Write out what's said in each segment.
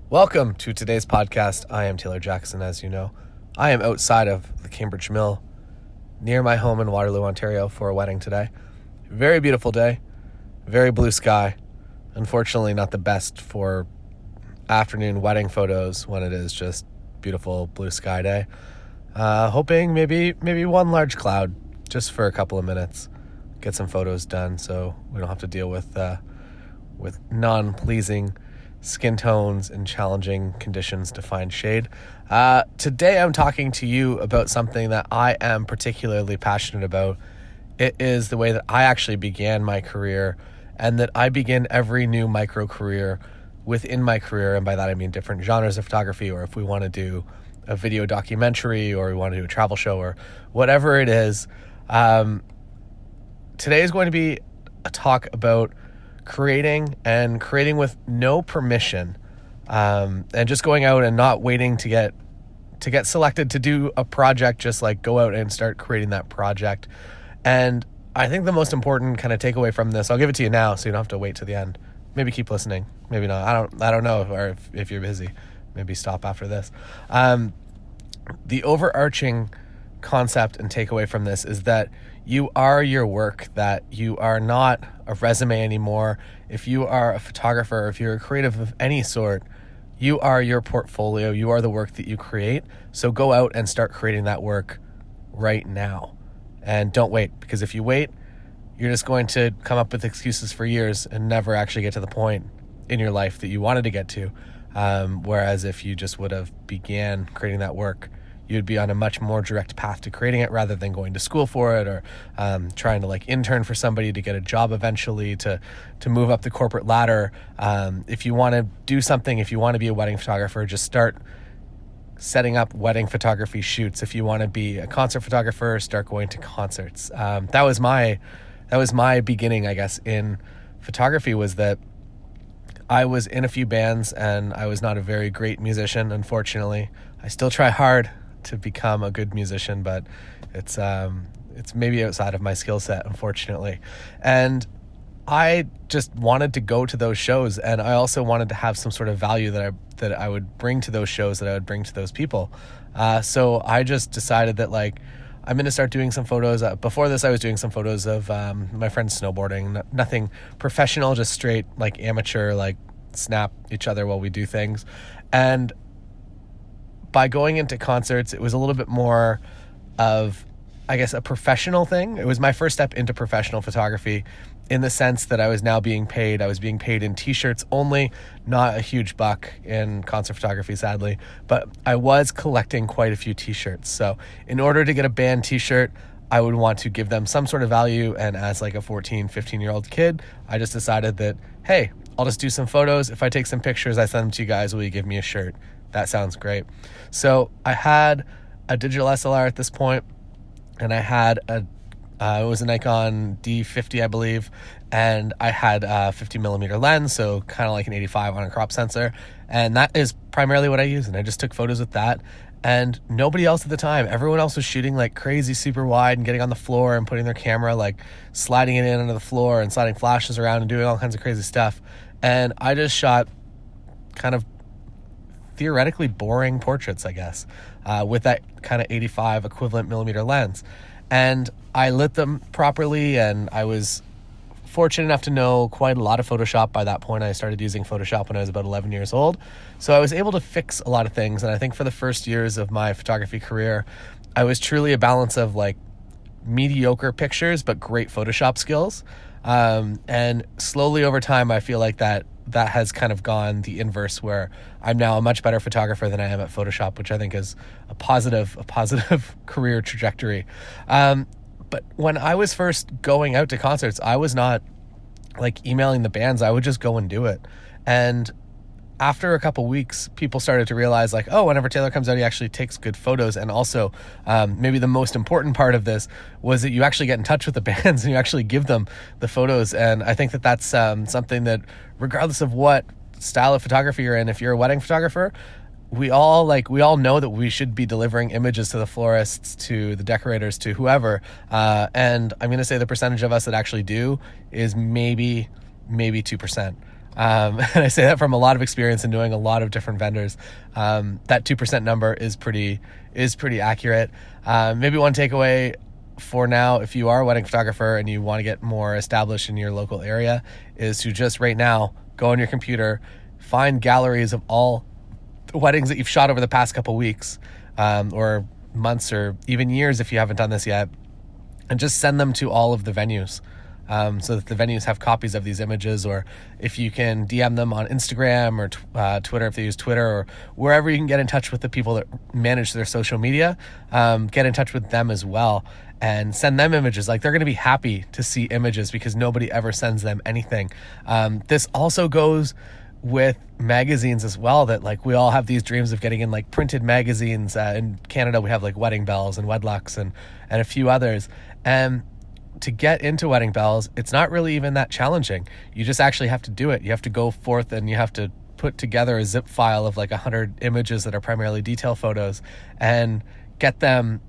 Welcome to today's podcast. I am Taylor Jackson, as you know. I am outside of the Cambridge Mill near my home in Waterloo, Ontario for a wedding today. Very beautiful day, very blue sky. Unfortunately, not the best for afternoon wedding photos when it is just beautiful blue sky day. Hoping maybe one large cloud just for a couple of minutes. Get some photos done so we don't have to deal with non-pleasing skin tones and challenging conditions to find shade. Today I'm talking to you about something that I am particularly passionate about. It is the way that I actually began my career, and that I begin every new micro career within my career, and by that I mean different genres of photography, or if we want to do a video documentary, or we want to do a travel show, or whatever it is. Today is going to be a talk about creating with no permission, and just going out and not waiting to get selected to do a project, just like go out and start creating that project. And I think the most important kind of takeaway from this, I'll give it to you now so you don't have to wait to the end. Maybe keep listening, maybe not. I don't know if you're busy, maybe stop after this. The overarching concept and takeaway from this is that you are your work, that you are not a resume anymore. If you are a photographer, if you're a creative of any sort, you are your portfolio. You are the work that you create. So go out and start creating that work right now. And don't wait, because if you wait, you're just going to come up with excuses for years and never actually get to the point in your life that you wanted to get to. Whereas if you just would have began creating that work, you'd be on a much more direct path to creating it, rather than going to school for it, or trying to like intern for somebody to get a job eventually, to move up the corporate ladder. If you want to do something, if you want to be a wedding photographer, just start setting up wedding photography shoots. If you want to be a concert photographer, start going to concerts. That was my beginning, I guess, in photography, was that I was in a few bands and I was not a very great musician, unfortunately. I still try hard to become a good musician, but it's maybe outside of my skill set, unfortunately. And I just wanted to go to those shows, and I also wanted to have some sort of value that I would bring to those shows, that I would bring to those people. So I just decided that I'm going to start doing some photos. Before this, I was doing some photos of my friends snowboarding, nothing professional, just straight amateur, snap each other while we do things. And by going into concerts, it was a little bit more of, I guess, a professional thing. It was my first step into professional photography, in the sense that I was now being paid. I was being paid in t-shirts only, not a huge buck in concert photography, sadly, but I was collecting quite a few t-shirts. So in order to get a band t-shirt, I would want to give them some sort of value. And as a 14, 15-year-old kid, I just decided that, hey, I'll just do some photos. If I take some pictures, I send them to you guys. Will you give me a shirt? That sounds great. So I had a digital SLR at this point, and I had it was a Nikon D50, I believe, and I had a 50 millimeter lens, so kind of like an 85 on a crop sensor, and that is primarily what I use. And I just took photos with that, and nobody else at the time, everyone else was shooting like crazy, super wide, and getting on the floor and putting their camera, sliding it in under the floor and sliding flashes around and doing all kinds of crazy stuff. And I just shot kind of theoretically boring portraits, I guess, with that kind of 85 equivalent millimeter lens. And I lit them properly, and I was fortunate enough to know quite a lot of Photoshop by that point. I started using Photoshop when I was about 11 years old. So I was able to fix a lot of things. And I think for the first years of my photography career, I was truly a balance of mediocre pictures, but great Photoshop skills. And slowly over time, I feel like that has kind of gone the inverse, where I'm now a much better photographer than I am at Photoshop, which I think is a positive career trajectory. But when I was first going out to concerts, I was not emailing the bands. I would just go and do it. And after a couple weeks, people started to realize whenever Taylor comes out, he actually takes good photos. And also, maybe the most important part of this was that you actually get in touch with the bands and you actually give them the photos. And I think that that's something that, regardless of what style of photography you're in, if you're a wedding photographer, we all know that we should be delivering images to the florists, to the decorators, to whoever. And I'm going to say the percentage of us that actually do is maybe 2%. And I say that from a lot of experience in doing a lot of different vendors. That 2% number is pretty accurate. Maybe one takeaway for now, if you are a wedding photographer and you want to get more established in your local area, is to just right now go on your computer, find galleries of all the weddings that you've shot over the past couple weeks, or months, or even years if you haven't done this yet, and just send them to all of the venues. So that the venues have copies of these images, or if you can DM them on Instagram or Twitter, if they use Twitter, or wherever you can get in touch with the people that manage their social media, get in touch with them as well and send them images. Like, they're going to be happy to see images because nobody ever sends them anything. This also goes with magazines as well, that like we all have these dreams of getting in like printed magazines. In Canada, we have like Wedding Bells and Wedlux and a few others. And to get into Wedding Bells, it's not really even that challenging. You just actually have to do it. You have to go forth and you have to put together a zip file of like 100 images that are primarily detail photos and get them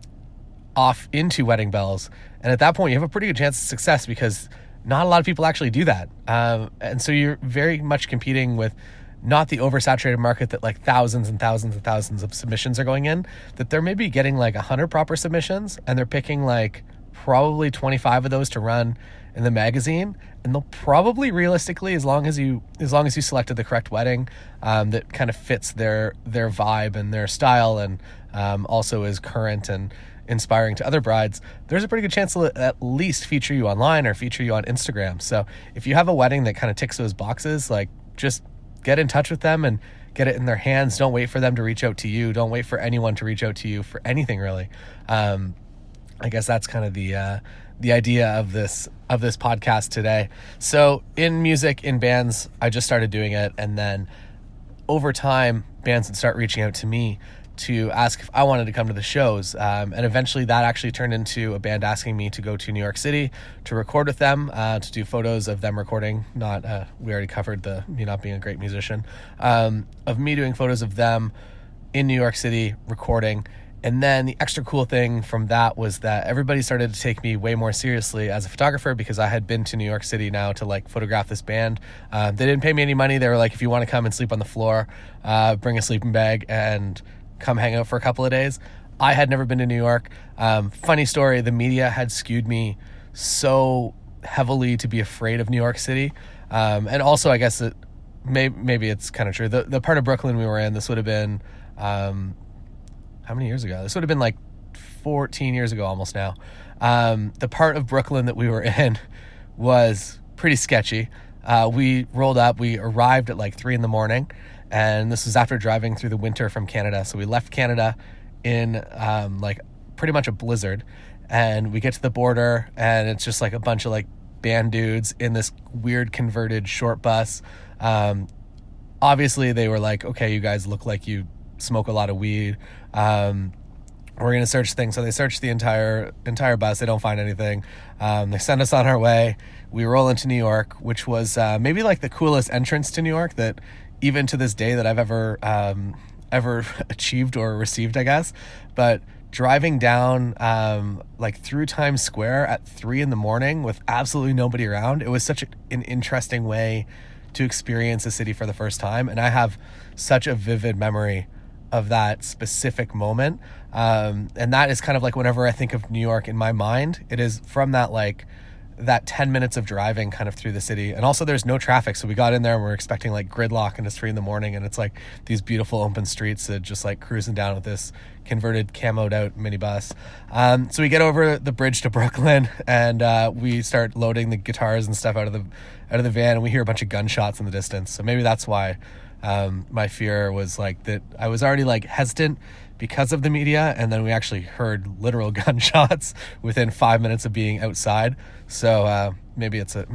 off into Wedding Bells. And at that point, you have a pretty good chance of success because not a lot of people actually do that. And so you're very much competing with not the oversaturated market that like thousands and thousands and thousands of submissions are going in, that they're maybe getting like 100 proper submissions and they're picking like probably 25 of those to run in the magazine, and they'll probably realistically, as long as you selected the correct wedding that kind of fits their vibe and their style, and also is current and inspiring to other brides, there's a pretty good chance to at least feature you online or feature you on Instagram. So if you have a wedding that kind of ticks those boxes, like, just get in touch with them and get it in their hands. Don't wait for them to reach out to you. Don't wait for anyone to reach out to you for anything, really. I guess that's kind of the idea of this podcast today. So in music, in bands, I just started doing it, and then over time, bands would start reaching out to me to ask if I wanted to come to the shows. And eventually that actually turned into a band asking me to go to New York City to record with them, to do photos of them recording. Not, we already covered me not being a great musician, of me doing photos of them in New York City recording. And then the extra cool thing from that was that everybody started to take me way more seriously as a photographer because I had been to New York City now to like photograph this band. They didn't pay me any money. They were like, if you want to come and sleep on the floor, bring a sleeping bag and come hang out for a couple of days. I had never been to New York. Funny story, the media had skewed me so heavily to be afraid of New York City. And also, I guess maybe it's kind of true. The part of Brooklyn we were in, this would have been, how many years ago? This would have been like 14 years ago almost now. The part of Brooklyn that we were in was pretty sketchy. We rolled up, we arrived at like 3 a.m, and this was after driving through the winter from Canada. So we left Canada in like pretty much a blizzard, and we get to the border and it's just like a bunch of like band dudes in this weird converted short bus. Obviously they were like, okay, you guys look like you smoke a lot of weed. We're going to search things. So they search the entire bus. They don't find anything. They send us on our way. We roll into New York, which was maybe like the coolest entrance to New York that even to this day that I've ever achieved or received, I guess. But driving down like through Times Square at 3 a.m. with absolutely nobody around, it was such an interesting way to experience a city for the first time. And I have such a vivid memory of that specific moment. And that is kind of like whenever I think of New York in my mind, it is from that 10 minutes of driving kind of through the city. And also there's no traffic. So we got in there and we're expecting like gridlock, and it's 3 a.m, and it's like these beautiful open streets that just like cruising down with this converted camoed out minibus. So we get over the bridge to Brooklyn, and we start loading the guitars and stuff out of the van, and we hear a bunch of gunshots in the distance. So maybe that's why my fear was like that I was already like hesitant because of the media, and then we actually heard literal gunshots within 5 minutes of being outside. So maybe it's a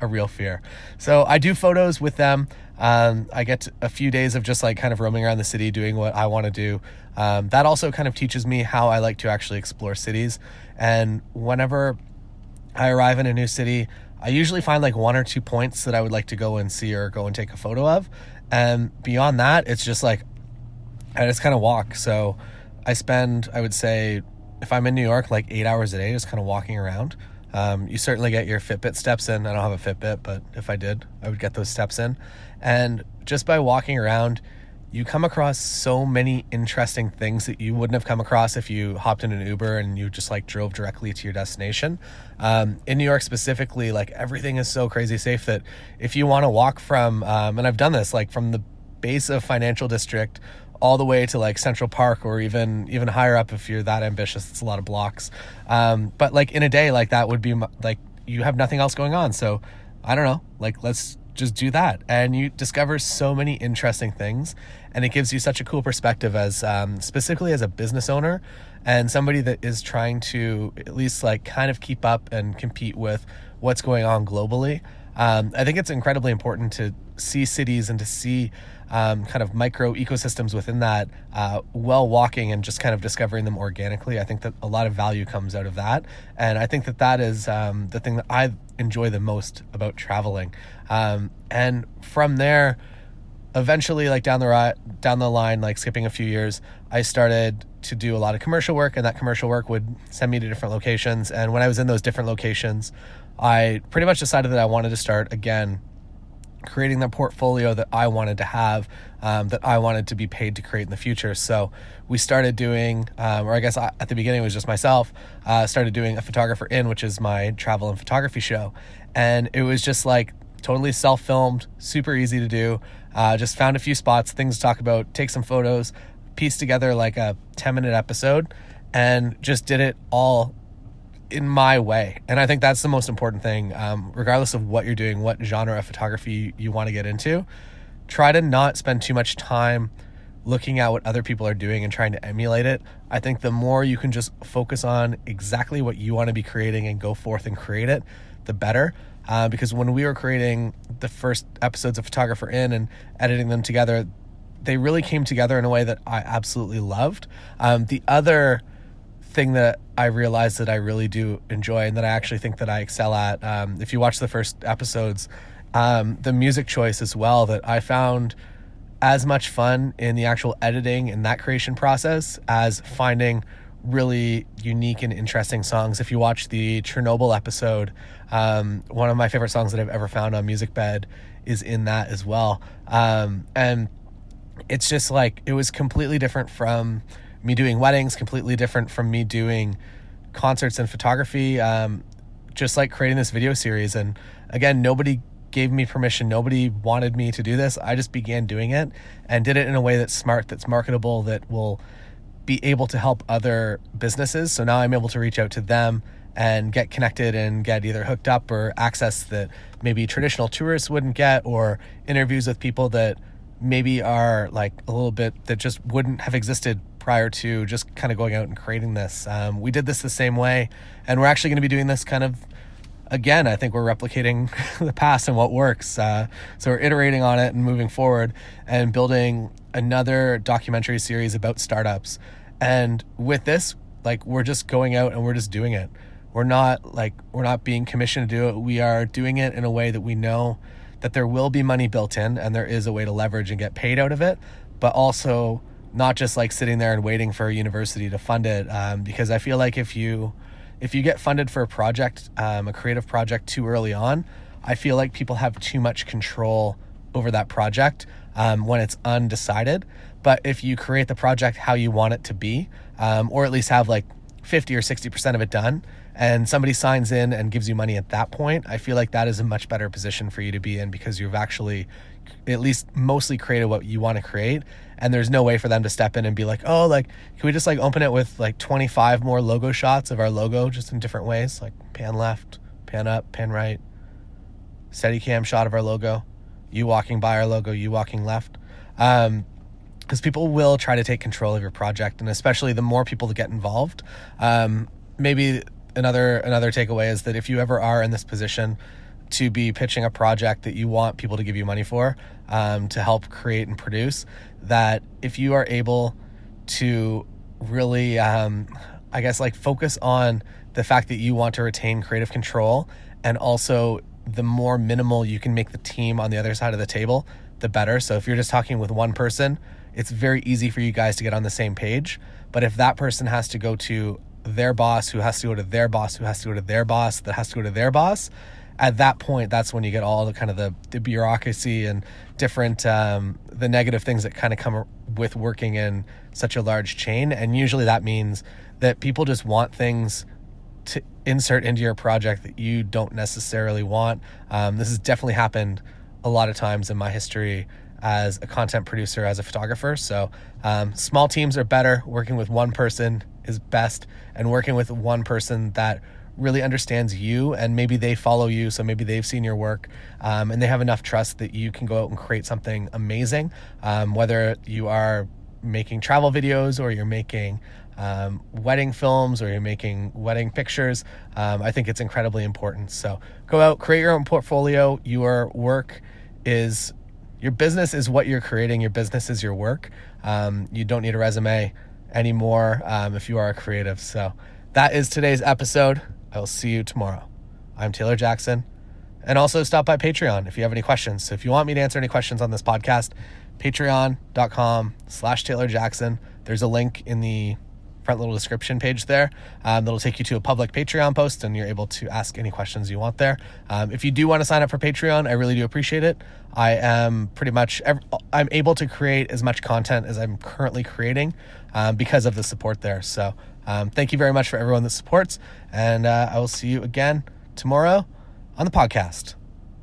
real fear. So I do photos with them. I get a few days of just like kind of roaming around the city doing what I want to do. That also kind of teaches me how I like to actually explore cities. And whenever I arrive in a new city, I usually find like 1 or 2 points that I would like to go and see or go and take a photo of. And beyond that, it's just like I just kind of walk. So I spend, I would say, if I'm in New York, like 8 hours a day just kind of walking around. You certainly get your Fitbit steps in. I don't have a Fitbit, but if I did, I would get those steps in. And just by walking around, you come across so many interesting things that you wouldn't have come across if you hopped in an Uber and you just like drove directly to your destination. In New York specifically, like everything is so crazy safe that if you want to walk from, and I've done this, like from the base of Financial District all the way to like Central Park, or even higher up if you're that ambitious. It's a lot of blocks. But like in a day like that would be like, you have nothing else going on. So I don't know, like let's just do that. And you discover so many interesting things, and it gives you such a cool perspective as specifically as a business owner and somebody that is trying to at least like kind of keep up and compete with what's going on globally. I think it's incredibly important to see cities and to see kind of micro ecosystems within that while walking and just kind of discovering them organically. I think that a lot of value comes out of that. And I think that that is the thing that I enjoy the most about traveling. And from there, eventually, like down the line, like skipping a few years, I started to do a lot of commercial work, and that commercial work would send me to different locations. And when I was in those different locations, I pretty much decided that I wanted to start again creating the portfolio that I wanted to have, that I wanted to be paid to create in the future. So we started doing, or I guess at the beginning it was just myself, started doing A Photographer In, which is my travel and photography show. And it was just like totally self-filmed, super easy to do. Just found a few spots, things to talk about, take some photos, piece together like a 10-minute episode, and just did it all in my way. And I think that's the most important thing, regardless of what you're doing, what genre of photography you want to get into. Try to not spend too much time looking at what other people are doing and trying to emulate it. I think the more you can just focus on exactly what you want to be creating and go forth and create it, the better. Because when we were creating the first episodes of Photographer In and editing them together, they really came together in a way that I absolutely loved. The other thing that I realized that I really do enjoy and that I actually think that I excel at, if you watch the first episodes, the music choice as well, that I found as much fun in the actual editing and that creation process as finding really unique and interesting songs. If you watch the Chernobyl episode, one of my favorite songs that I've ever found on MusicBed is in that as well. And it's just like, it was completely different from me doing weddings, completely different from me doing concerts and photography, just like creating this video series. And again, nobody gave me permission. Nobody wanted me to do this. I just began doing it and did it in a way that's smart, that's marketable, that will be able to help other businesses. So now I'm able to reach out to them and get connected and get either hooked up or access that maybe traditional tourists wouldn't get, or interviews with people that maybe are like a little bit that just wouldn't have existed prior to just kind of going out and creating this. We did this the same way, and we're actually going to be doing this kind of again. I think we're replicating the past and what works. So we're iterating on it and moving forward and building another documentary series about startups. And with this, like, we're just going out and we're just doing it. We're not being commissioned to do it. We are doing it in a way that we know that there will be money built in and there is a way to leverage and get paid out of it, but also not just like sitting there and waiting for a university to fund it. Because I feel like if you get funded for a project, a creative project too early on, I feel like people have too much control over that project when it's undecided. But if you create the project how you want it to be, or at least have like 50 or 60% of it done, and somebody signs in and gives you money at that point, I feel like that is a much better position for you to be in, because you've actually at least mostly created what you want to create. And there's no way for them to step in and be like, oh, like, can we just like open it with like 25 more logo shots of our logo just in different ways, like pan left, pan up, pan right, steady cam shot of our logo, you walking by our logo, you walking left. Because people will try to take control of your project, and especially the more people that get involved. Maybe another takeaway is that if you ever are in this position to be pitching a project that you want people to give you money for, to help create and produce, that if you are able to really, I guess, like focus on the fact that you want to retain creative control, and also the more minimal you can make the team on the other side of the table, the better. So if you're just talking with one person, it's very easy for you guys to get on the same page. But if that person has to go to their boss, who has to go to their boss, who has to go to their boss, that has to go to their boss. At that point, that's when you get all the kind of the bureaucracy and different the negative things that kind of come with working in such a large chain. And usually that means that people just want things to insert into your project that you don't necessarily want. This has definitely happened a lot of times in my history as a content producer, as a photographer. So small teams are better. Working with one person is best, and working with one person that really understands you, and maybe they follow you, so maybe they've seen your work, and they have enough trust that you can go out and create something amazing. Whether you are making travel videos, or you're making wedding films, or you're making wedding pictures, I think it's incredibly important. So go out, create your own portfolio. Your business is what you're creating. Your business is your work. You don't need a resume anymore if you are a creative. So that is today's episode. I will see you tomorrow. I'm Taylor Jackson. And also stop by Patreon if you have any questions. So if you want me to answer any questions on this podcast, patreon.com/Taylor Jackson. There's a link in the front little description page there that'll take you to a public Patreon post, and you're able to ask any questions you want there. If you do want to sign up for Patreon, I really do appreciate it. I'm able to create as much content as I'm currently creating because of the support there. So thank you very much for everyone that supports, and I will see you again tomorrow on the podcast.